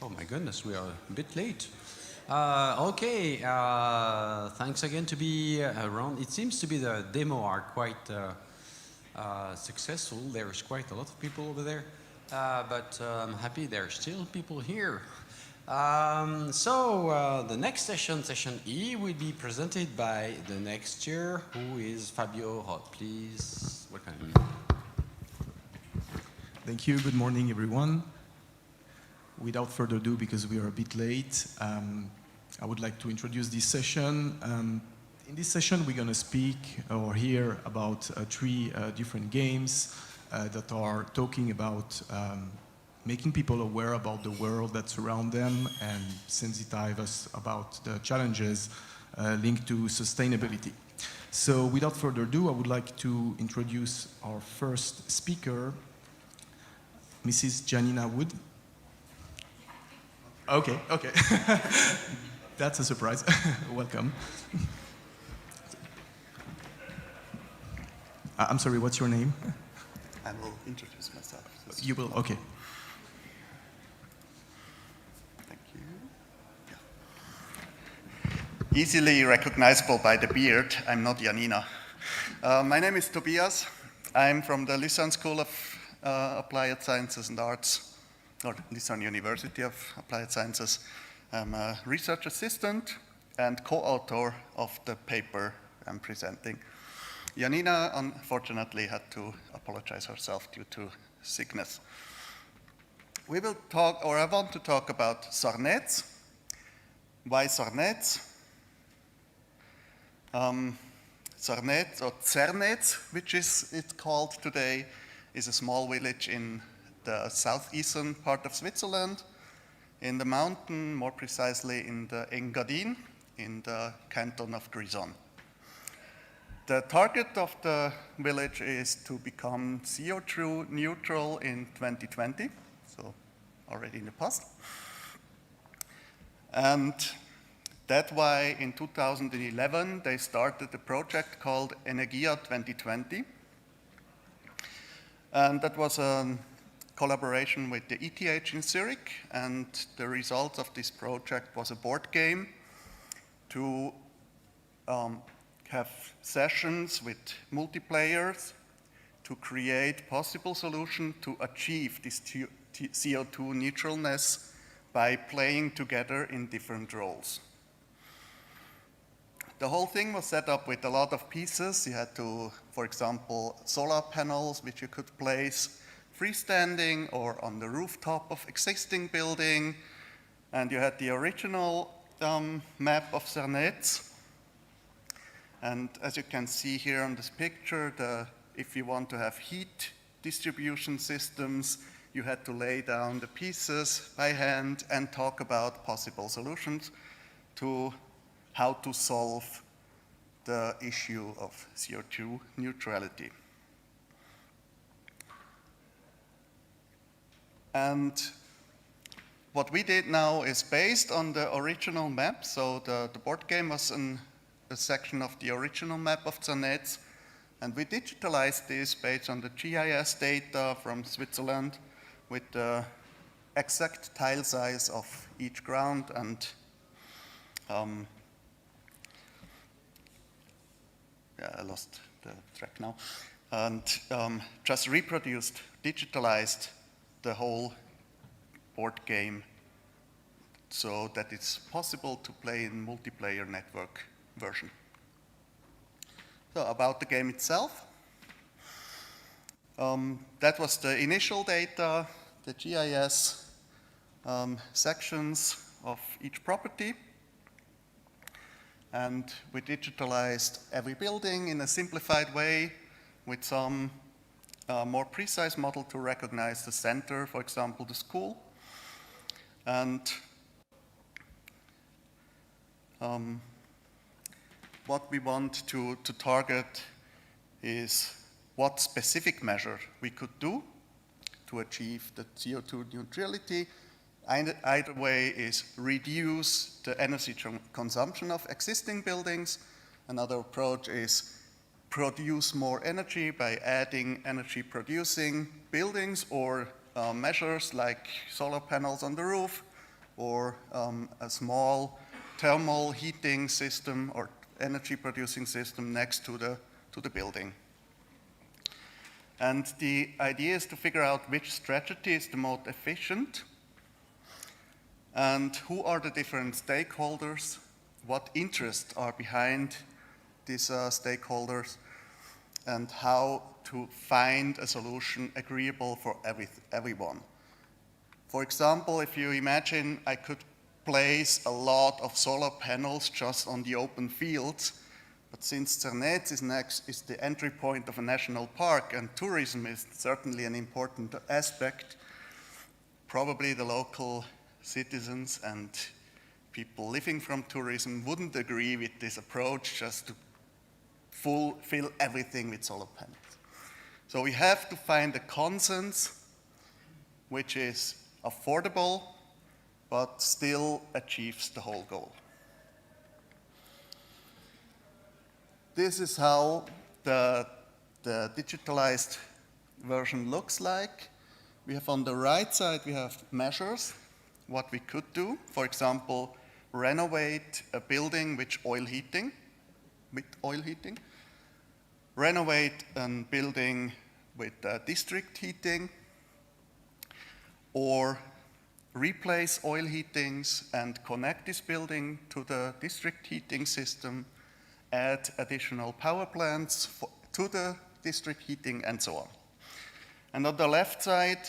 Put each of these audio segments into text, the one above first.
Oh my goodness, we are a bit late. Thanks again to be around. It seems to be the demo are quite successful. There's quite a lot of people over there, but I'm happy there's still people here. The next session, session E, will be presented by the next chair, who is Flavio Roth. Please welcome. Thank you. Good morning, everyone. Without further ado, because we are a bit late, I would like to introduce this session. In this session, we're going to speak or hear about three different games that are talking about making people aware about the world that surrounds them and sensitize us about the challenges linked to sustainability. So without further ado, I would like to introduce our first speaker, Mrs. Janina Wood. Okay. That's a surprise. Welcome. I'm sorry, what's your name? I will introduce myself. You will, okay. Thank you. Yeah. Easily recognizable by the beard, I'm not Janina. My name is Tobias. I'm from the Lausanne School of Applied Sciences and Arts, or Lausanne University of Applied Sciences. I'm a research assistant and co-author of the paper I'm presenting. Janina, unfortunately, had to apologize herself due to sickness. We will talk, or I want to talk about Sarnets. Why Sarnets? Sarnets, or Zernets, which is it's called today, is a small village in the southeastern part of Switzerland, in the mountain, more precisely in the Engadin, in the canton of Grisons. The target of the village is to become CO2 neutral in 2020, so already in the past. And that's why in 2011 they started a project called Energia 2020. And that was a collaboration with the ETH in Zurich, and the result of this project was a board game to have sessions with multiplayers to create possible solutions to achieve this CO2 neutralness by playing together in different roles. The whole thing was set up with a lot of pieces. You had to, for example, solar panels which you could place freestanding or on the rooftop of existing building, and you had the original map of Zernets. And as you can see here on this picture, if you want to have heat distribution systems, you had to lay down the pieces by hand and talk about possible solutions to how to solve the issue of CO2 neutrality. And what we did now is based on the original map. So the board game was a section of the original map of Zernets, and we digitalized this based on the GIS data from Switzerland with the exact tile size of each ground, and I lost the track now, and just reproduced, digitalized the whole board game so that it's possible to play in multiplayer network version. So about the game itself, that was the initial data, the GIS sections of each property, and we digitalized every building in a simplified way with some more precise model to recognize the center, for example, the school. And what we want to target is what specific measure we could do to achieve the CO2 neutrality. Either way is reduce the energy consumption of existing buildings. Another approach is produce more energy by adding energy producing buildings or measures like solar panels on the roof, or a small thermal heating system or energy producing system next to the building. And the idea is to figure out which strategy is the most efficient and who are the different stakeholders, what interests are behind these stakeholders, and how to find a solution agreeable for everyone. For example, if you imagine I could place a lot of solar panels just on the open fields, but since Zernetz is the entry point of a national park and tourism is certainly an important aspect, probably the local citizens and people living from tourism wouldn't agree with this approach just to fill everything with solar panels. So we have to find a consensus which is affordable but still achieves the whole goal. This is how the digitalized version looks like. We have on the right side, we have measures, what we could do. For example, renovate a building with oil heating. Renovate a building with district heating, or replace oil heatings and connect this building to the district heating system, add additional power plants to the district heating, and so on. And on the left side,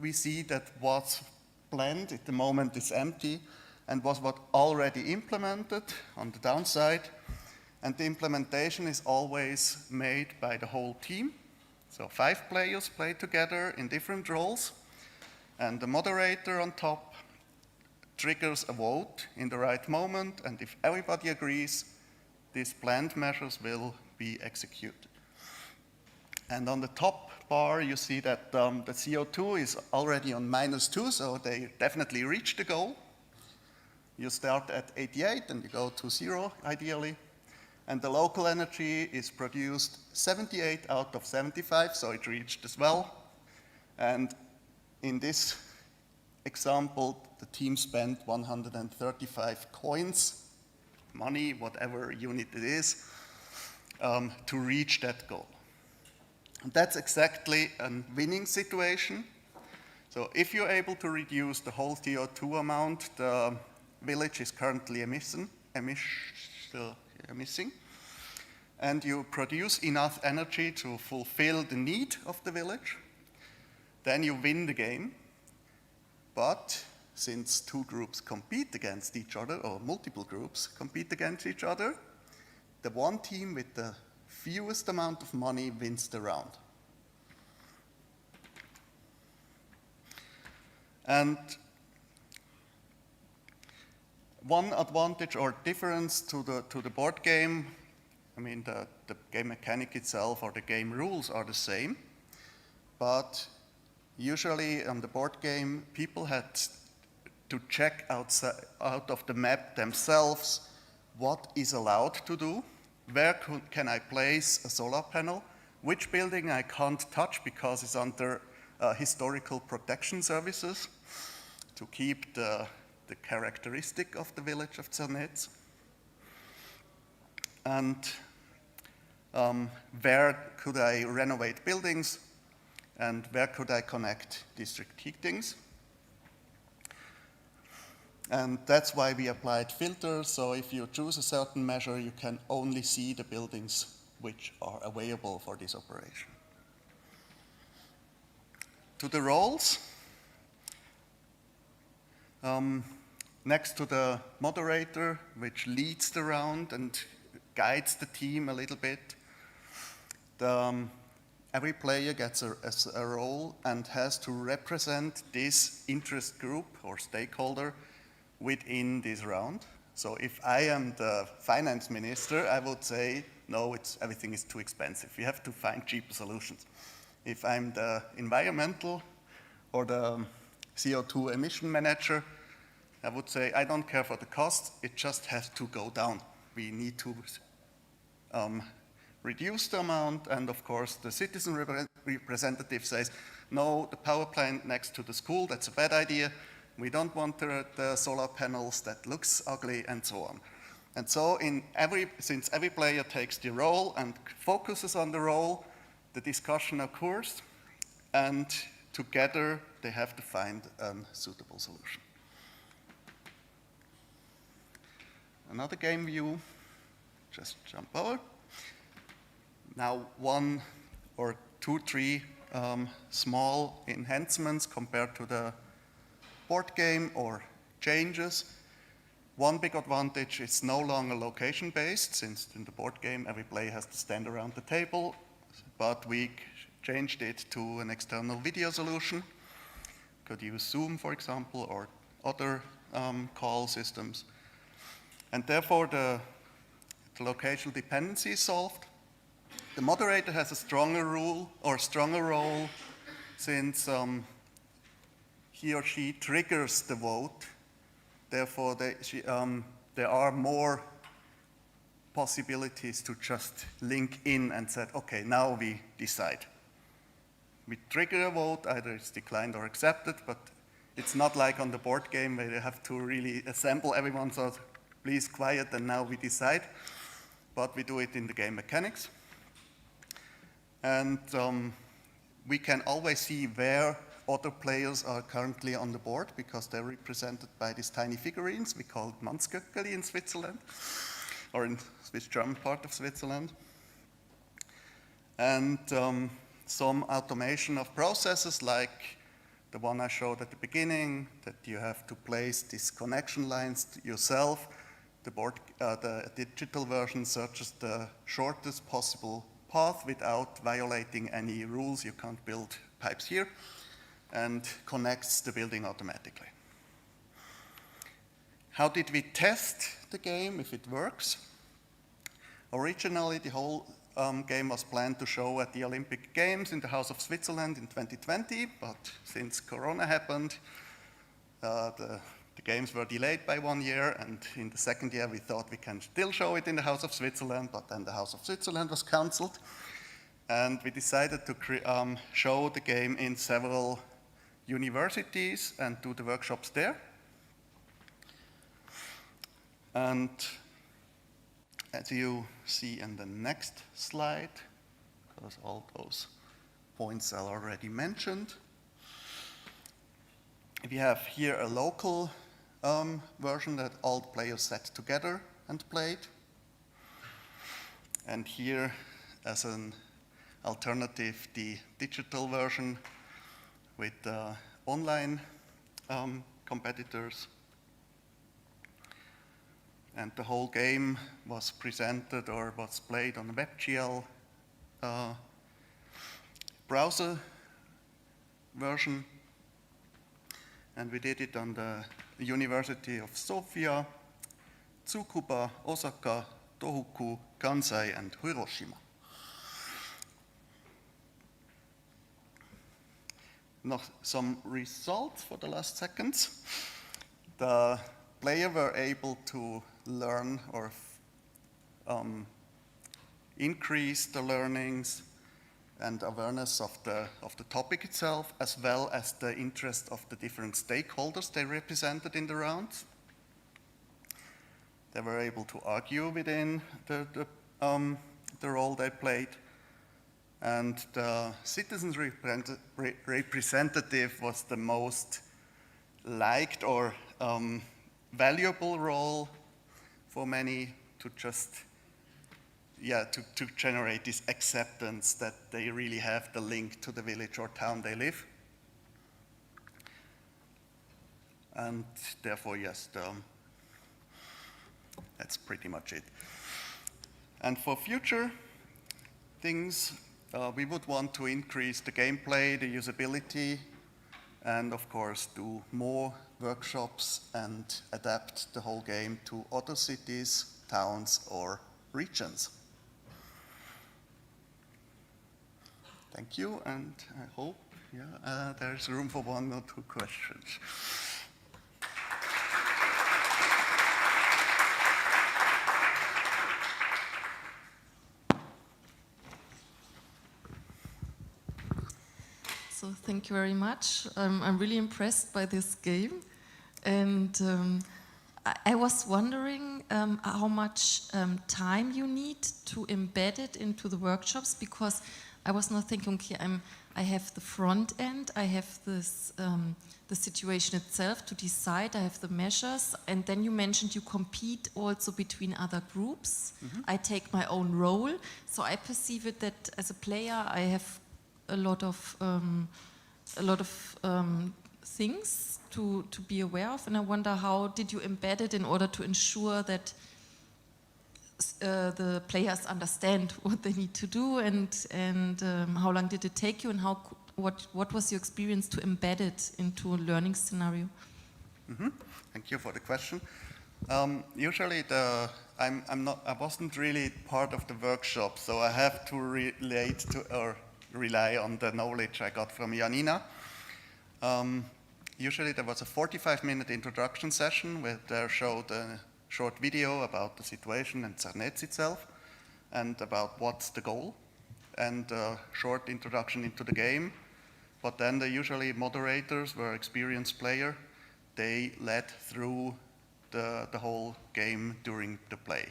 we see that what's planned at the moment is empty and was what already implemented on the downside. And the implementation is always made by the whole team. So 5 players play together in different roles, and the moderator on top triggers a vote in the right moment, and if everybody agrees, these planned measures will be executed. And on the top bar, you see that the CO2 is already on -2, so they definitely reached the goal. You start at 88 and you go to 0, ideally. And the local energy is produced 78 out of 75, so it reached as well. And in this example, the team spent 135 coins, money, whatever unit it is, to reach that goal. And that's exactly a winning situation. So if you're able to reduce the whole CO2 amount the village is currently emitting, and you produce enough energy to fulfill the need of the village, then you win the game. But since 2 groups compete against each other, or multiple groups compete against each other, the one team with the fewest amount of money wins the round. And one advantage or difference to the board game, I mean, the game mechanic itself or the game rules are the same, but usually on the board game, people had to check out of the map themselves what is allowed to do, where can I place a solar panel, which building I can't touch because it's under historical protection services to keep the characteristic of the village of Zernetz, and where could I renovate buildings, and where could I connect district heatings. And that's why we applied filters, so if you choose a certain measure, you can only see the buildings which are available for this operation. To the roles, next to the moderator, which leads the round and guides the team a little bit, every player gets a role and has to represent this interest group or stakeholder within this round. So if I am the finance minister, I would say, no, everything is too expensive. We have to find cheaper solutions. If I'm the environmental or the CO2 emission manager, I would say, I don't care for the cost, it just has to go down. We need to reduce the amount, and of course the citizen representative says, no, the power plant next to the school, that's a bad idea. We don't want the solar panels that looks ugly and so on. And so since every player takes the role and focuses on the role, the discussion occurs, and together they have to find a suitable solution. Another game view, just jump over. Now 1 or 2, 3 small enhancements compared to the board game or changes. One big advantage is no longer location-based, since in the board game every player has to stand around the table, but we changed it to an external video solution. Could use Zoom, for example, or other call systems. And therefore the locational dependency is solved. The moderator has a stronger role, since he or she triggers the vote. Therefore, there are more possibilities to just link in and say, okay, now we decide. We trigger a vote, either it's declined or accepted, but it's not like on the board game where you have to really assemble everyone, so please quiet and now we decide. But we do it in the game mechanics. And we can always see where other players are currently on the board, because they're represented by these tiny figurines. We call it Mannsköckeli in Switzerland, or in Swiss German part of Switzerland. And some automation of processes, like the one I showed at the beginning, that you have to place these connection lines yourself. The digital version searches the shortest possible path without violating any rules. You can't build pipes here, and connects the building automatically. How did we test the game, if it works? Originally, the whole game was planned to show at the Olympic Games in the House of Switzerland in 2020, but since Corona happened, the games were delayed by 1 year, and in the second year we thought we can still show it in the House of Switzerland, but then the House of Switzerland was cancelled, and we decided to show the game in several universities and do the workshops there. And as you see in the next slide, because all those points are already mentioned, we have here a local version that all the players sat together and played. And here, as an alternative, the digital version with online competitors. And the whole game was presented or was played on a WebGL browser version. And we did it on the University of Sofia, Tsukuba, Osaka, Tohoku, Kansai, and Hiroshima. Now, some results for the last seconds. The player were able to learn or increase the learnings and awareness of the topic itself, as well as the interest of the different stakeholders they represented in the rounds. They were able to argue within the role they played. And the citizens representative was the most liked or valuable role for many, to just, to generate this acceptance that they really have the link to the village or town they live. And therefore, yes, that's pretty much it. And for future things, we would want to increase the gameplay, the usability, and of course do more workshops and adapt the whole game to other cities, towns, or regions. Thank you, and I hope there's room for 1 or 2 questions. So thank you very much. I'm really impressed by this game. And I was wondering how much time you need to embed it into the workshops, because I was not thinking, okay, I have the front end, I have this the situation itself to decide, I have the measures, and then you mentioned you compete also between other groups. I take my own role, so I perceive it that as a player I have a lot of things to be aware of, and I wonder how did you embed it in order to ensure that the players understand what they need to do, and how long did it take you, and what was your experience to embed it into a learning scenario? Thank you for the question. Usually, I wasn't really part of the workshop, so I have to relate to or rely on the knowledge I got from Janina. Usually, there was a 45-minute introduction session where they showed a short video about the situation and Zernetz itself, and about what's the goal, and a short introduction into the game. But then the usually moderators were experienced player. They led through the whole game during the play.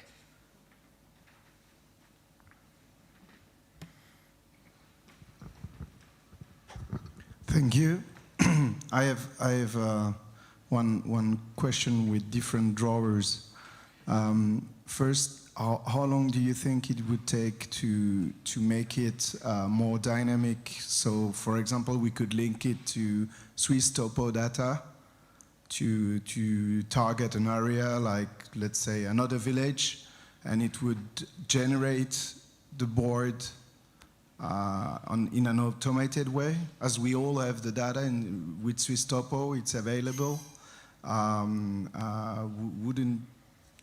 Thank you. I have one question with different drawers. First, how long do you think it would take to make it more dynamic? So, for example, we could link it to Swiss topo data to target an area like, let's say, another village, and it would generate the board in an automated way, as we all have the data with Swiss topo, it's available. Wouldn't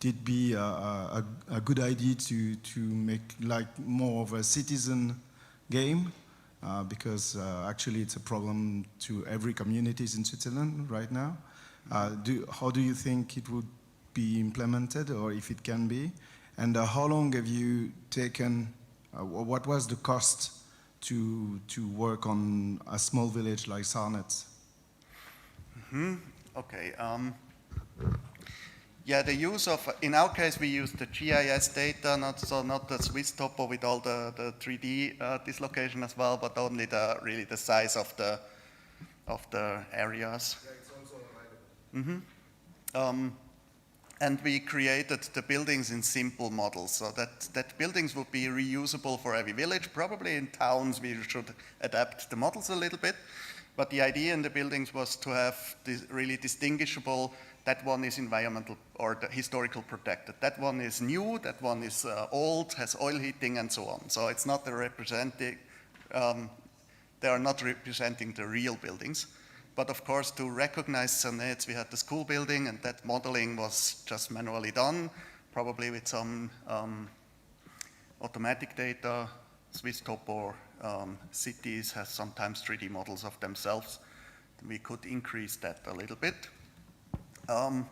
it be a good idea to make like more of a citizen game? Because actually it's a problem to every communities in Switzerland right now. How do you think it would be implemented, or if it can be? And how long have you taken, what was the cost to work on a small village like Sarnetz? Okay. Yeah, the use of, in our case, we use the GIS data, not the Swiss topo with all the 3D dislocation as well, but only really the size of the areas. Yeah, it's also available. And we created the buildings in simple models, so that buildings would be reusable for every village. Probably in towns we should adapt the models a little bit, but the idea in the buildings was to have this really distinguishable. That one is environmental or the historical protected. That one is new, that one is old, has oil heating and so on. So it's not representing, they are not representing the real buildings. But of course, to recognize Zernetz, we had the school building, and that modeling was just manually done, probably with some automatic data. Swiss topo cities has sometimes 3D models of themselves. We could increase that a little bit. I'm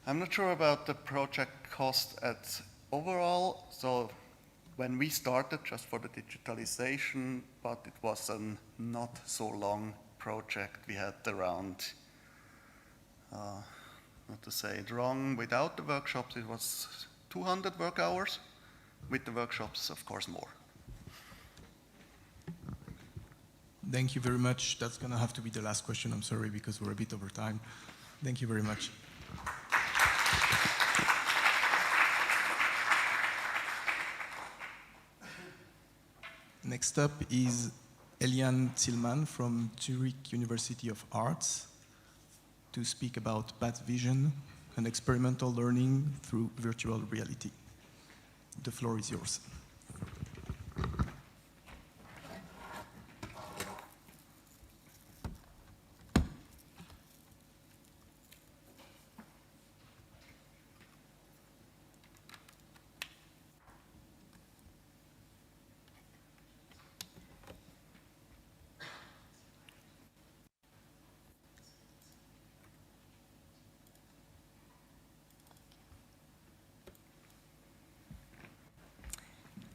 not sure about the project cost at overall. So when we started, just for the digitalization, but it was a not so long project. We had around, not to say it wrong, without the workshops it was 200 work hours. With the workshops, of course, more. Thank you very much. That's going to have to be the last question. I'm sorry, because we're a bit over time. Thank you very much. Next up is Eliane Zillmann from Zurich University of Arts to speak about bat vision and experimental learning through virtual reality. The floor is yours.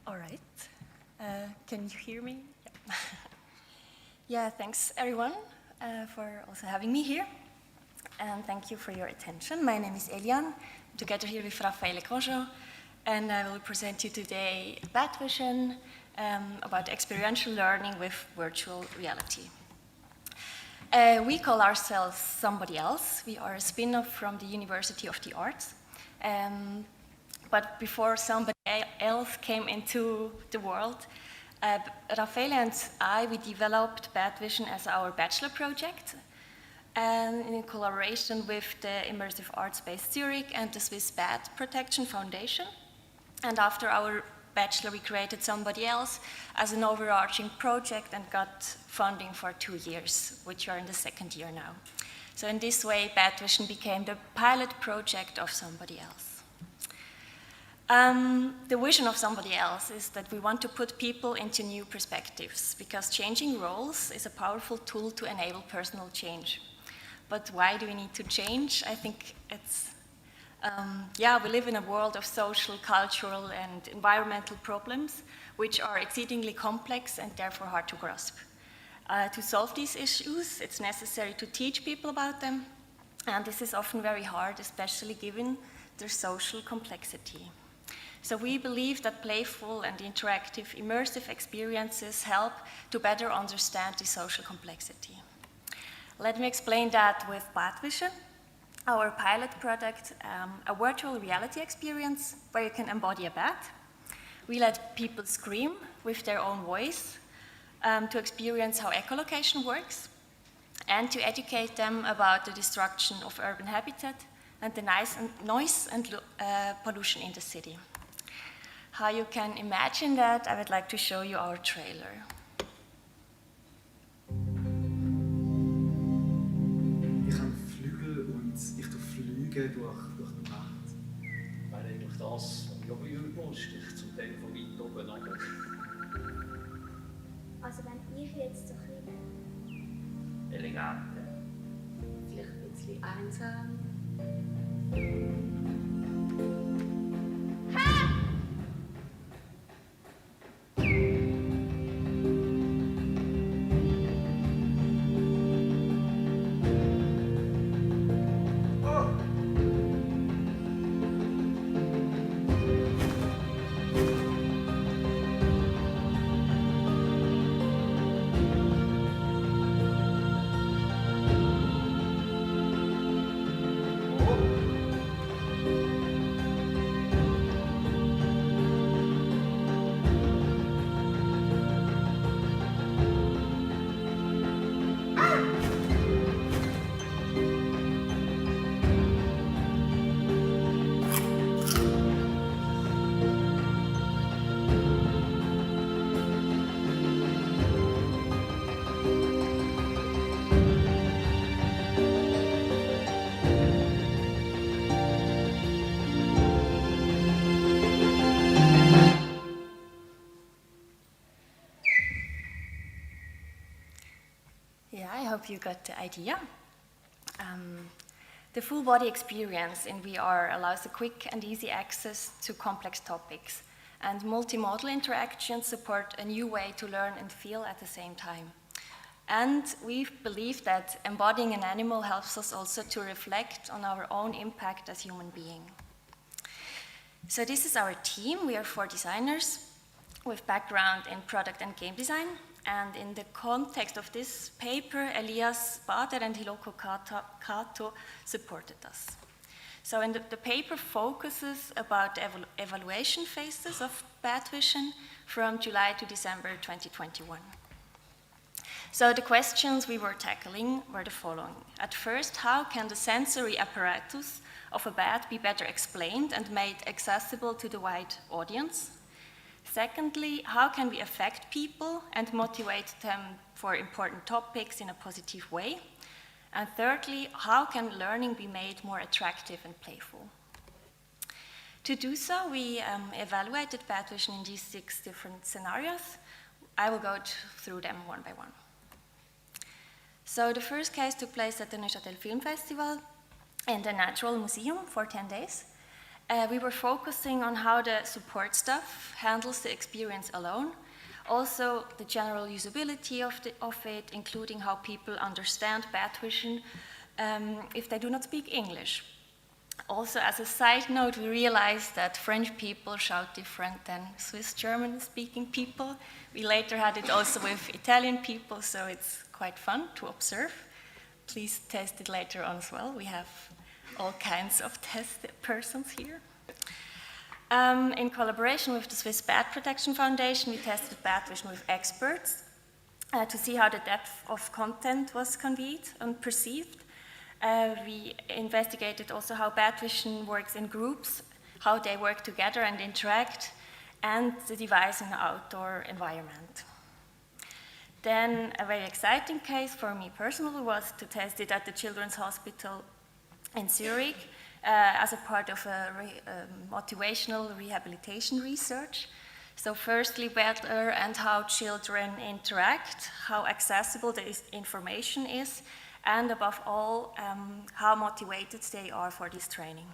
All right. Can you hear me? Yeah. Yeah, thanks everyone for also having me here. and thank you for your attention. My name is Eliane, I'm together here with Flavio, and I will present you today Bad Vision about experiential learning with virtual reality. We call ourselves Somebody Else. We are a spin-off from the University of the Arts. But before somebody else came into the world, Raffaele and I, we developed Bad Vision as our bachelor project, and in collaboration with the Immersive Arts Base Zurich and the Swiss Bat Protection Foundation. And after our bachelor, we created Somebody Else as an overarching project and got funding for 2 years, which are in the second year now. So in this way, Bad Vision became the pilot project of Somebody Else. The vision of Somebody Else is that we want to put people into new perspectives, because changing roles is a powerful tool to enable personal change. But why do we need to change? I think it's, we live in a world of social, cultural, and environmental problems, which are exceedingly complex and therefore hard to grasp. To solve these issues, it's necessary to teach people about them, and this is often very hard, especially given their social complexity. So we believe that playful and interactive, immersive experiences help to better understand the social complexity. Let me explain that with Bad Vision, our pilot product, a virtual reality experience where you can embody a bat. We let people scream with their own voice to experience how echolocation works and to educate them about the destruction of urban habitat and the noise and pollution in the city. How you can imagine that, I would like to show you our trailer. Ich habe Flügel und ich fliege durch die Nacht. Wäre eigentlich das, was ich auch lustig, zum Teil von weit oben runter. Also wenn ich jetzt so ein bisschen Eleganter. vielleicht ein bisschen einsam. I hope you got the idea. The full body experience in VR allows a quick and easy access to complex topics, and multimodal interactions support a new way to learn and feel at the same time. And we believe that embodying an animal helps us also to reflect on our own impact as human beings. So this is our team. We are 4 designers with background in product and game design. And in the context of this paper, Elias Bader and Hiloko Kato supported us. So the paper focuses about the evaluation phases of Bad Vision from July to December 2021. So the questions we were tackling were the following. At first, how can the sensory apparatus of a bat be better explained and made accessible to the wide audience? Secondly, how can we affect people and motivate them for important topics in a positive way? And thirdly, how can learning be made more attractive and playful? To do so, we evaluated Bad Vision in these 6 different scenarios. I will go through them one by one. So the first case took place at the Neuchâtel Film Festival in the Natural Museum for 10 days. We were focusing on how the support staff handles the experience alone, also the general usability of it, including how people understand Bad Vision if they do not speak English. Also, as a side note, we realized that French people shout different than Swiss German speaking people. We later had it also with Italian people, so it's quite fun to observe. Please test it later on as well. We have all kinds of test persons here. In collaboration with the Swiss Bat Protection Foundation, we tested bat vision with experts to see how the depth of content was conveyed and perceived. We investigated also how bat vision works in groups, how they work together and interact, and the device in the outdoor environment. Then a very exciting case for me personally was to test it at the Children's Hospital in Zurich as a part of a motivational rehabilitation research. So firstly, whether and how children interact, how accessible the information is, and above all, how motivated they are for this training.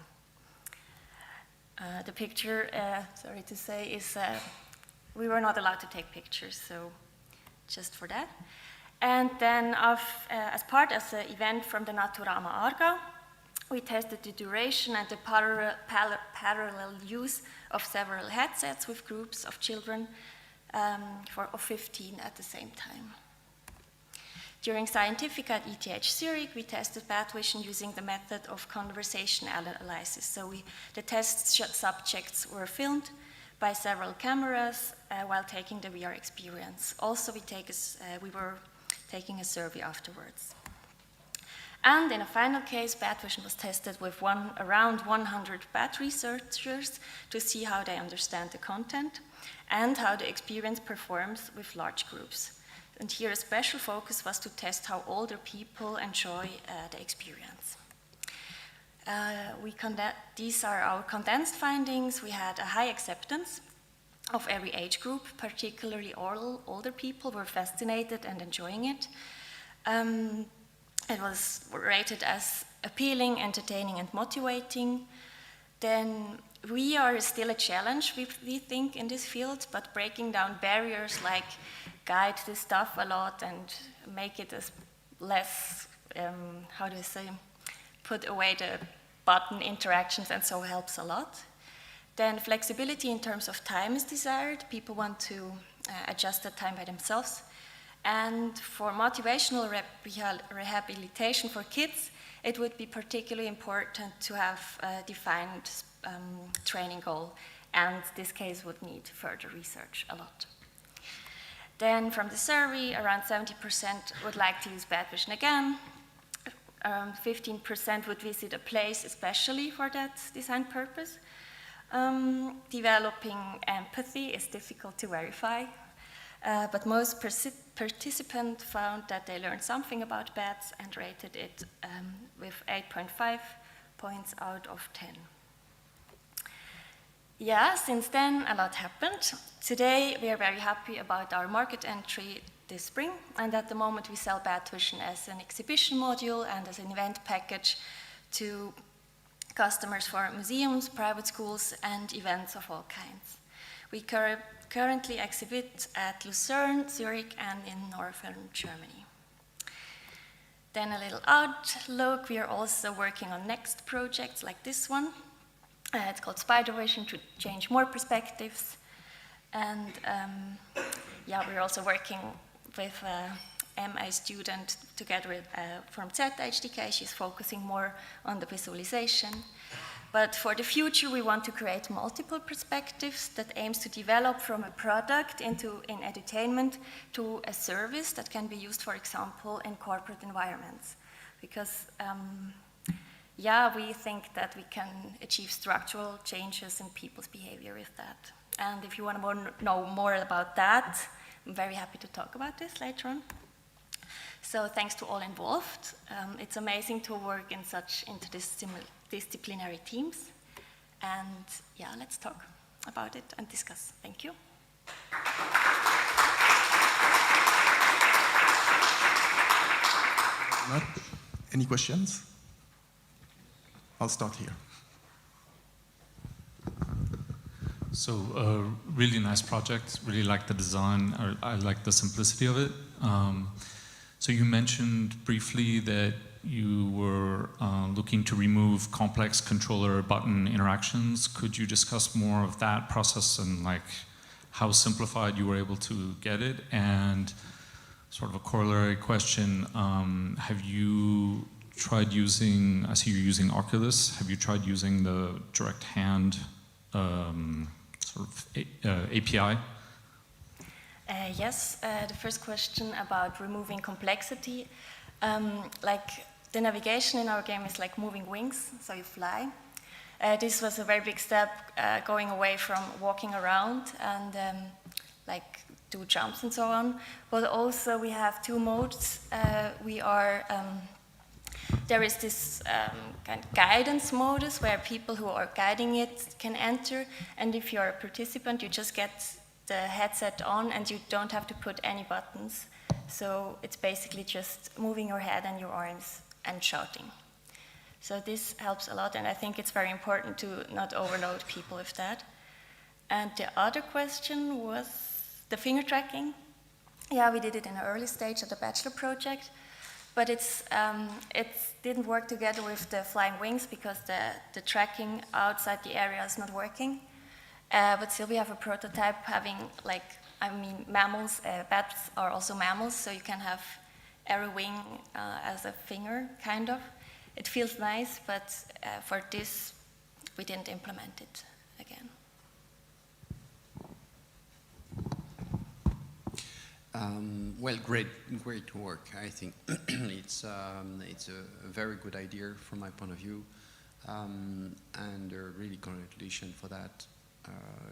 The picture, sorry to say, is we were not allowed to take pictures, so just for that. And then as part of the event from the Naturama Aargau, we tested the duration and the parallel use of several headsets with groups of children of 15 at the same time. During Scientific at ETH Zurich, we tested bat vision using the method of conversation analysis. So the test subjects were filmed by several cameras while taking the VR experience. Also, we were taking a survey afterwards. And in a final case, bat vision was tested with around 100 bat researchers to see how they understand the content and how the experience performs with large groups. And here a special focus was to test how older people enjoy the experience. These are our condensed findings. We had a high acceptance of every age group, particularly older people were fascinated and enjoying it. It was rated as appealing, entertaining, and motivating. Then we are still a challenge, we think, in this field, but breaking down barriers like guide this stuff a lot and make it as less, put away the button interactions and so helps a lot. Then flexibility in terms of time is desired. People want to adjust the time by themselves. And for motivational rehabilitation for kids, it would be particularly important to have a defined training goal, and this case would need further research a lot. Then from the survey, around 70% would like to use bat vision again. 15% would visit a place especially for that design purpose. Developing empathy is difficult to verify, but most participants found that they learned something about bats and rated it with 8.5 points out of 10. Yeah, since then a lot happened. Today we are very happy about our market entry this spring, and at the moment we sell bat vision as an exhibition module and as an event package to customers for museums, private schools, and events of all kinds. We currently exhibit at Lausanne, Zurich, and in northern Germany. Then a little outlook, we are also working on next projects like this one. It's called Spider Vision to change more perspectives. And we're also working with MA student together with, from ZHDK. She's focusing more on the visualization. But for the future, we want to create multiple perspectives that aims to develop from a product in edutainment to a service that can be used, for example, in corporate environments. Because, we think that we can achieve structural changes in people's behavior with that. And if you want to know more about that, I'm very happy to talk about this later on. So thanks to all involved. It's amazing to work in such interdisciplinary teams. And let's talk about it and discuss. Thank you. Any questions? I'll start here. So, really nice project. Really like the design. I like the simplicity of it. So you mentioned briefly that you were looking to remove complex controller button interactions. Could you discuss more of that process and like how simplified you were able to get it? And sort of a corollary question, have you tried using, I see you're using Oculus, have you tried using the direct hand API? Yes, the first question about removing complexity. Like the navigation in our game is like moving wings, so you fly. This was a very big step, going away from walking around and like do jumps and so on. But also we have two modes. There is this kind of guidance modus where people who are guiding it can enter, and if you're a participant, you just get the headset on and you don't have to put any buttons. So it's basically just moving your head and your arms and shouting. So this helps a lot, and I think it's very important to not overload people with that. And the other question was the finger tracking. Yeah, we did it in an early stage at the bachelor project, but it didn't work together with the flying wings because the tracking outside the area is not working. But still we have a prototype having mammals, bats are also mammals, so you can have arrow wing as a finger, kind of. It feels nice, but for this, we didn't implement it again. Well, great work. I think it's a very good idea from my point of view, and really congratulations for that.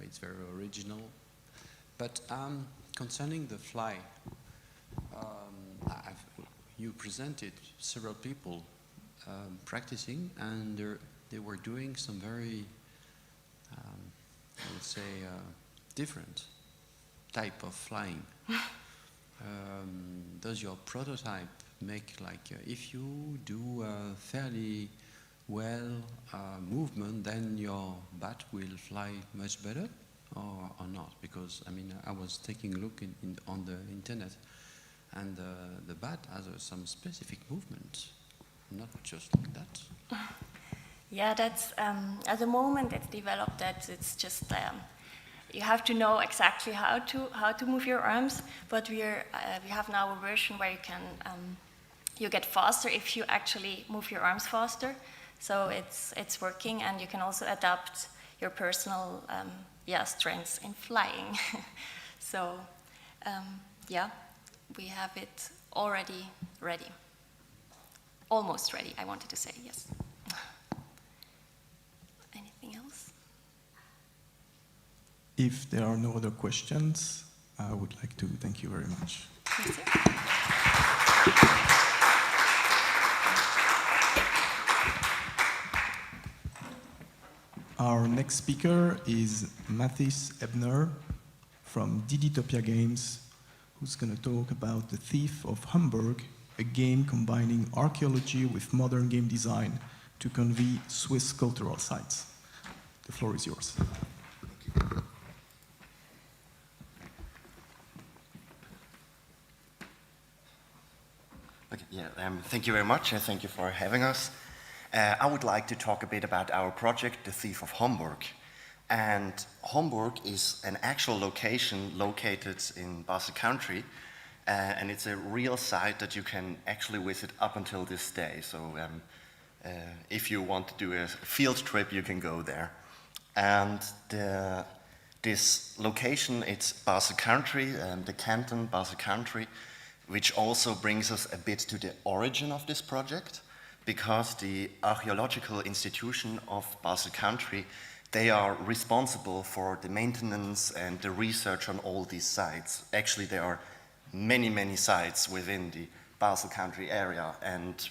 It's very original. But concerning the fly, you presented several people practicing, and they were doing some very, I would say, different type of flying. Does your prototype make if you do a fairly well movement, then your bat will fly much better, or not? Because I was taking a look on the internet, and the bat has some specific movement, not just like that. Yeah, that's at the moment it's developed that it's just you have to know exactly how to move your arms. But we have now a version where you can you get faster if you actually move your arms faster. So it's working, and you can also adapt your personal strengths in flying. So we have it already ready. Almost ready, I wanted to say, yes. Anything else? If there are no other questions, I would like to thank you very much. Thank you. Our next speaker is Mathis Ebner from Diditopia Games, who's going to talk about The Thief of Hamburg, a game combining archaeology with modern game design to convey Swiss cultural sites. The floor is yours. Okay, thank you very much, and thank you for having us. I would like to talk a bit about our project, The Thief of Hamburg. And Hamburg is an actual location located in Basel Country, and it's a real site that you can actually visit up until this day. So if you want to do a field trip, you can go there. And this location, it's Basel Country, the canton Basel Country, which also brings us a bit to the origin of this project, because the archaeological institution of Basel Country, they are responsible for the maintenance and the research on all these sites. Actually, there are many, many sites within the Basel Country area, and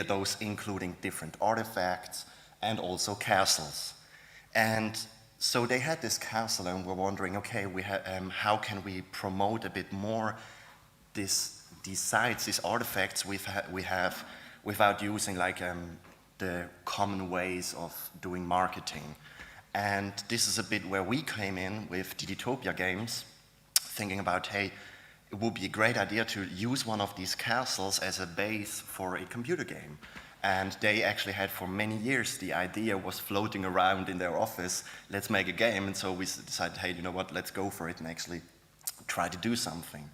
those including different artifacts and also castles. And so they had this castle, and we're wondering, okay, how can we promote a bit more these sites, these artifacts we have, without using the common ways of doing marketing. And this is a bit where we came in with Diditopia Games, thinking about, hey, it would be a great idea to use one of these castles as a base for a computer game. And they actually had for many years, the idea was floating around in their office, let's make a game. And so we decided, hey, you know what, let's go for it and actually try to do something.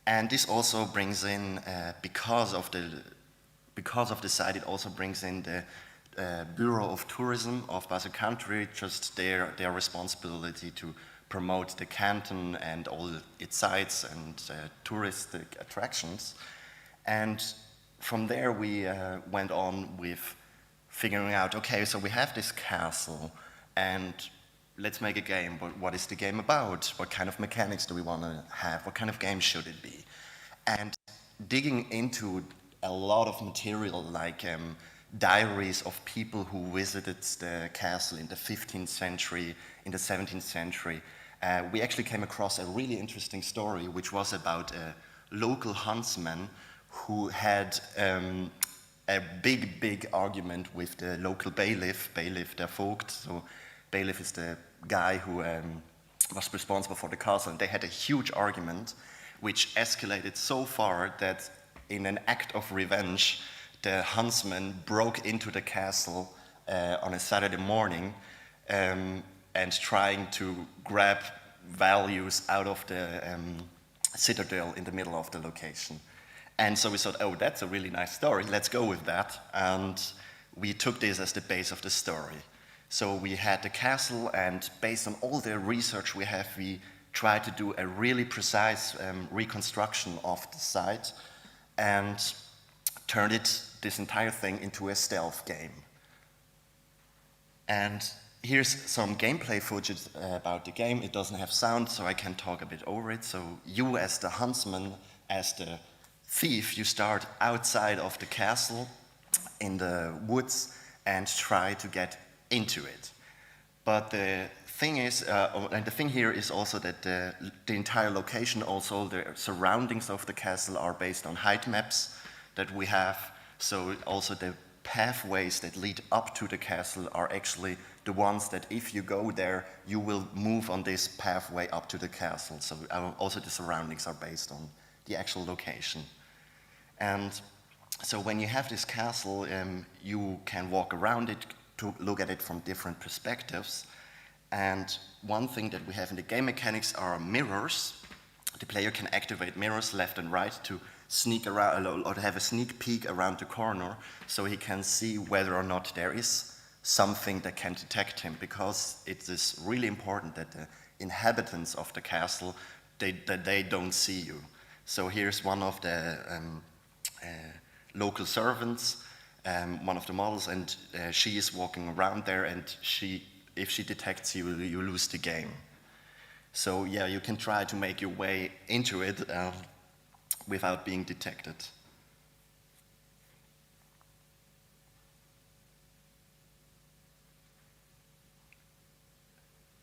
And this also brings in, because of the site, it also brings in the Bureau of Tourism of Basel Country, just their responsibility to promote the canton and all its sites and touristic attractions. And from there we went on with figuring out, okay, so we have this castle and let's make a game, but what is the game about? What kind of mechanics do we want to have? What kind of game should it be? And digging into a lot of material like diaries of people who visited the castle in the 15th century, in the 17th century, we actually came across a really interesting story which was about a local huntsman who had a big argument with the local bailiff, der Vogt. So bailiff is the guy who was responsible for the castle, and they had a huge argument which escalated so far that in an act of revenge, the huntsman broke into the castle on a Saturday morning and trying to grab values out of the citadel in the middle of the location. And so we thought, oh, that's a really nice story, let's go with that. And we took this as the base of the story. So we had the castle, and based on all the research we have, we tried to do a really precise reconstruction of the site and turned this entire thing into a stealth game. And here's some gameplay footage about the game. It doesn't have sound, so I can talk a bit over it. So you as the huntsman, as the thief, you start outside of the castle in the woods and try to get into it. But the thing is, and the thing here is also that the entire location, also the surroundings of the castle are based on height maps that we have. So also the pathways that lead up to the castle are actually the ones that if you go there, you will move on this pathway up to the castle. So also the surroundings are based on the actual location. And so when you have this castle, you can walk around it to look at it from different perspectives. And one thing that we have in the game mechanics are mirrors. The player can activate mirrors left and right to sneak around or to have a sneak peek around the corner so he can see whether or not there is something that can detect him, because it is really important that the inhabitants of the castle, that they don't see you. So here's one of the local servants, one of the models, and she is walking around there, and if she detects you, you lose the game. So yeah, you can try to make your way into it without being detected.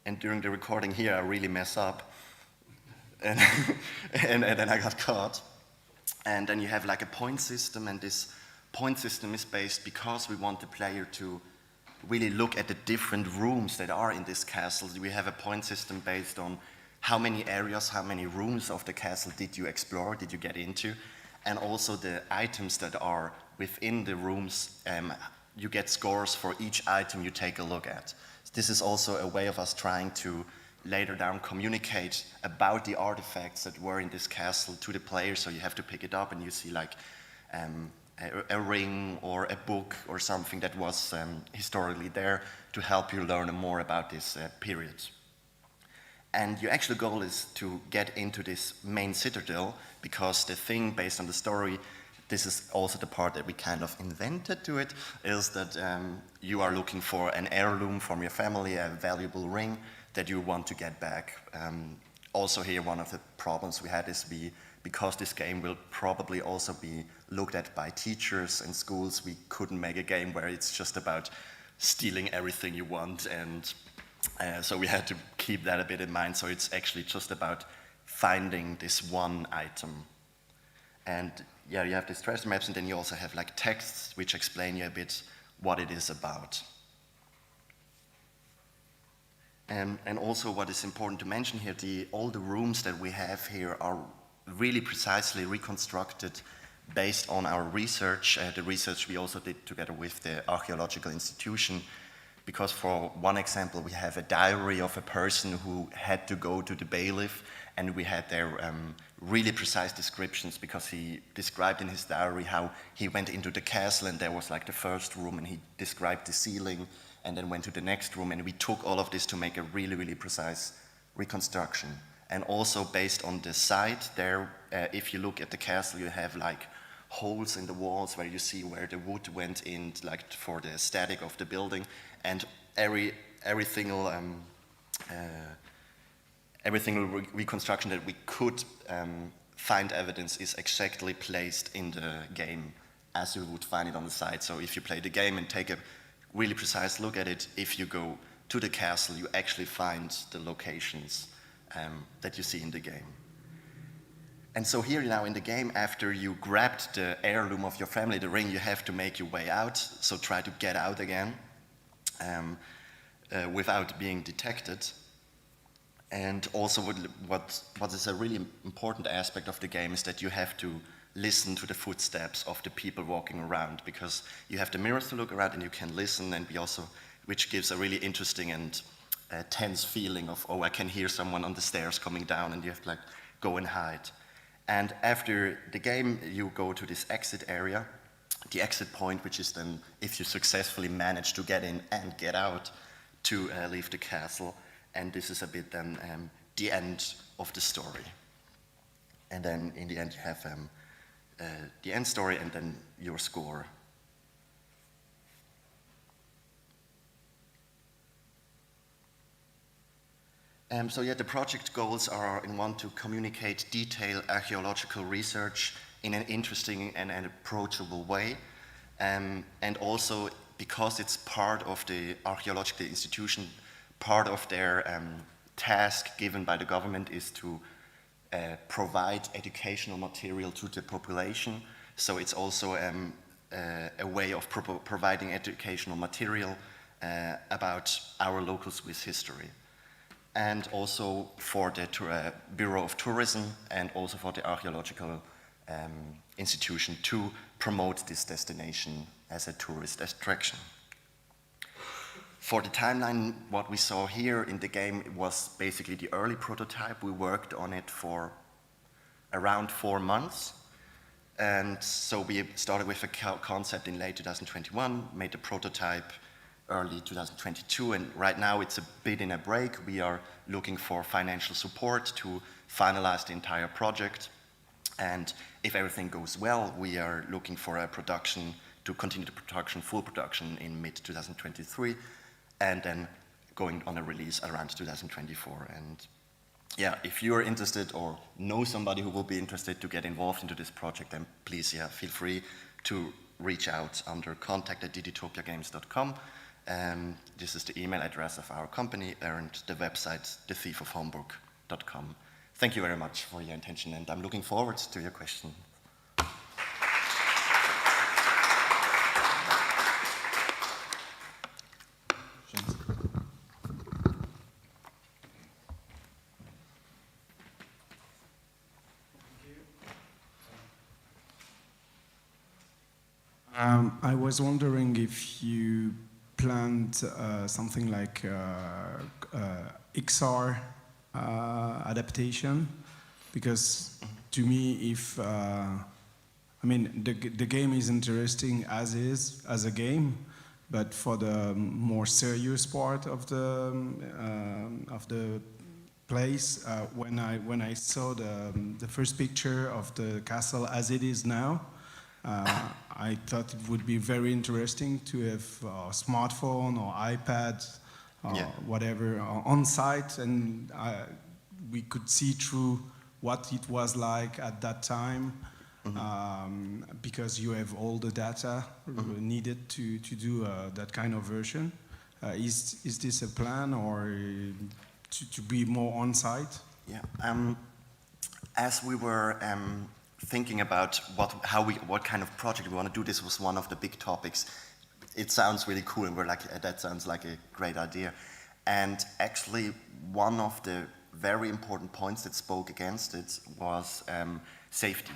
And during the recording here, I really mess up, and then I got caught. And then you have like a point system, and this point system is based because we want the player to really look at the different rooms that are in this castle. We have a point system based on how many areas, how many rooms of the castle did you explore, did you get into, and also the items that are within the rooms. You get scores for each item you take a look at. This is also a way of us trying to later down communicate about the artifacts that were in this castle to the player. So you have to pick it up and you see like a ring or a book or something that was historically there to help you learn more about this period. And your actual goal is to get into this main citadel, because the thing based on the story, this is also the part that we kind of invented to it, is that you are looking for an heirloom from your family, a valuable ring that you want to get back. Also here, one of the problems we had is because this game will probably also be looked at by teachers and schools, we couldn't make a game where it's just about stealing everything you want, and so we had to keep that a bit in mind. So it's actually just about finding this one item. And yeah, you have these treasure maps, and then you also have like texts which explain you a bit what it is about. And also what is important to mention here, all the rooms that we have here are really precisely reconstructed based on our research, the research we also did together with the archaeological institution, because for one example, we have a diary of a person who had to go to the bailiff, and we had their really precise descriptions, because he described in his diary how he went into the castle and there was like the first room, and he described the ceiling and then went to the next room, and we took all of this to make a really, really precise reconstruction. And also based on the site there, if you look at the castle, you have like holes in the walls where you see where the wood went in, like for the static of the building, and every single reconstruction that we could find evidence is exactly placed in the game as you would find it on the site. So if you play the game and take a really precise look at it, if you go to the castle, you actually find the locations that you see in the game. And so here now in the game, after you grabbed the heirloom of your family, the ring, you have to make your way out, so try to get out again without being detected. And also what is a really important aspect of the game is that you have to listen to the footsteps of the people walking around, because you have the mirrors to look around and you can listen, and we also, which gives a really interesting and tense feeling of, oh, I can hear someone on the stairs coming down, and you have to like go and hide. And after the game, you go to this exit area, the exit point, which is then, if you successfully manage to get in and get out, to leave the castle. And this is a bit then the end of the story. And then in the end you have the end story and then your score. So yeah, the project goals are in one to communicate detailed archaeological research in an interesting and an approachable way. And also because it's part of the archaeological institution, part of their task given by the government is to provide educational material to the population. So it's also a way of providing educational material about our local Swiss history. And also for the Bureau of Tourism and also for the archaeological institution to promote this destination as a tourist attraction. For the timeline, what we saw here in the game was basically the early prototype. We worked on it for around 4 months. And so we started with a concept in late 2021, made the prototype early 2022, and right now it's a bit in a break. We are looking for financial support to finalize the entire project. And if everything goes well, we are looking for a production, to continue the production, full production in mid-2023, and then going on a release around 2024. And yeah, if you're interested or know somebody who will be interested to get involved into this project, then please, yeah, feel free to reach out under contact@digitopiagames.com. This is the email address of our company, and the website, thethiefofhamburg.com. Thank you very much for your attention, and I'm looking forward to your question. I was wondering if you planned something like XR adaptation, because to me, if I mean the game is interesting as is as a game, but for the more serious part of the place, when I saw the first picture of the castle as it is now, I thought it would be very interesting to have a smartphone or iPad or whatever on site, and we could see through what it was like at that time, because you have all the data needed to do that kind of version. Is this a plan, or to be more on site? Yeah. As we were thinking about what kind of project we want to do, this was one of the big topics. It sounds really cool, and we're like, that sounds like a great idea. And actually, one of the very important points that spoke against it was safety.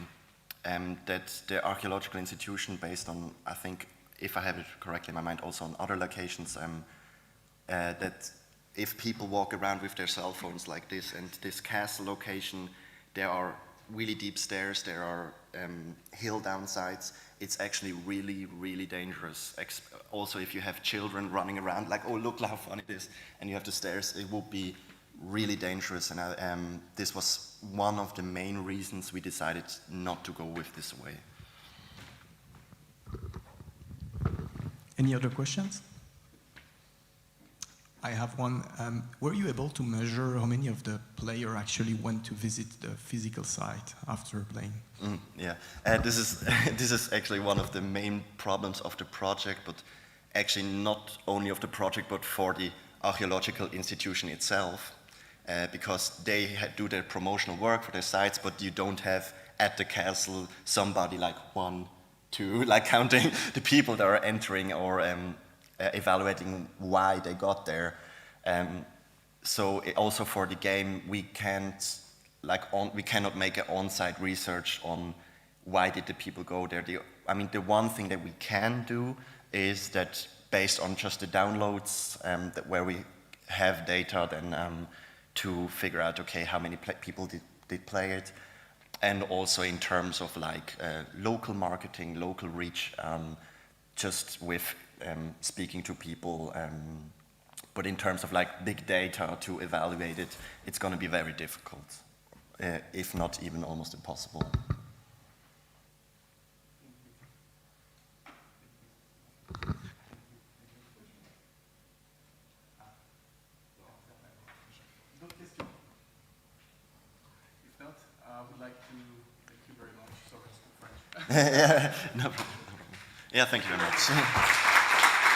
That the archaeological institution, based on, I think, if I have it correctly in my mind, also on other locations, that if people walk around with their cell phones like this, and this castle location, there are really deep stairs, there are hill downsides, it's actually really, really dangerous. Also, if you have children running around, like, oh, look how fun it is, and you have the stairs, it would be really dangerous. And this was one of the main reasons we decided not to go with this way. Any other questions? I have one. Were you able to measure how many of the players actually went to visit the physical site after playing? Yeah, this is actually one of the main problems of the project, but actually not only of the project, but for the archaeological institution itself, because they do their promotional work for their sites, but you don't have at the castle somebody like 1, 2, like counting the people that are entering or evaluating why they got there. So also for the game, we cannot make an on-site research on why did the people go there. The one thing that we can do is that based on just the downloads, where we have data, then to figure out, okay, how many people did play it, and also in terms of like local marketing, local reach, just with speaking to people, but in terms of like big data to evaluate it, it's going to be very difficult, if not even almost impossible. If not, I would like to thank you very much. Sorry, I speak French. Yeah, no problem. Yeah, thank you very much.